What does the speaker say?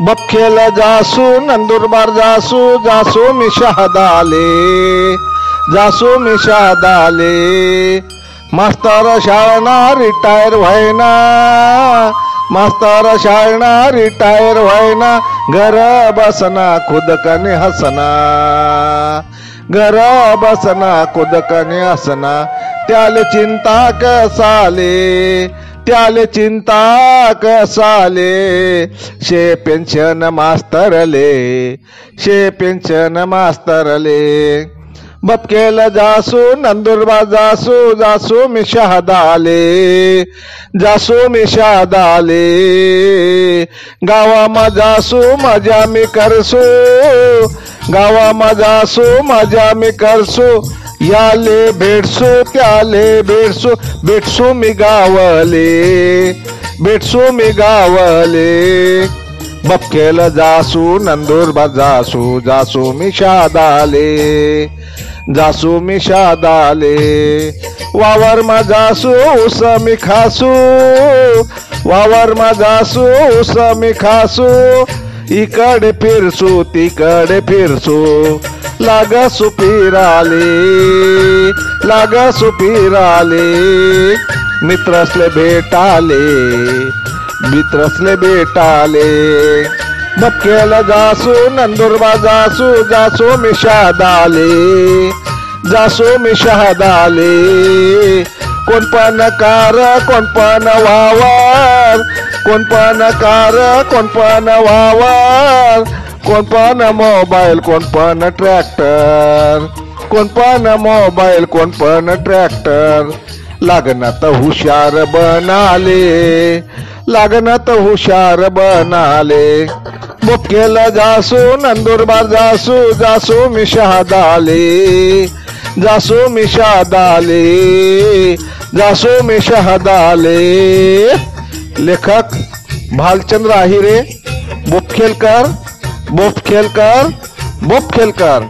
बखेल जासू नंदुरबार जासू जासू मी शहादाले जासू मी शहादाले मास्तर शाळना रिटायर व्हायना मास्तर शाळना रिटायर व्हायना घर बसना खुदकने हसना घर बसना खुदकने हसना त्याले चिंता कसाले त्याले चिंता कसाले शे पेन्शन मास्तरले शे पेन्शन मास्तरले बपकेल जासू नंदुरबार जासू जासू मी शहादाले जासू मी शहादाले गावा जासू मजा मी करसू गावा जासू मजा मी करसू याले भेटसू त्याले भेटसू भेटसू मी गावले भेटसू मी गावले बपकेल जासू नंदुरबार जासू जासू मी शहादाले जासू मी शहादाले वावर मा जासू उस मी खासू वावर मा जासू उस मी खासू इकडे फिरसू तिकडे फिरसू लाग सुपिराले लाग सुपिराले मित्रसले भेटाले मित्रसले भेटाले बपकेल जासू नंदुरबार जासू जासू मी शहादाले जासू मी शहादाले कोण पण कार कोण पण वावर कोण पण कार कोण पण वावर कोण पण मोबाईल कोण पण ट्रॅक्टर कोण पण मोबाईल कोण पण ट्रॅक्टर लागनात हुशार बनाले लागनात हुशार बनाले बपकेल जासू नंदुरबार जासू जासू मी शहादाले जासू मी शहादाले जासू मी शहादाले लेखक भालचंद्र आहिरे बोपखेलकर बोपखेलकर बोपखेलकर।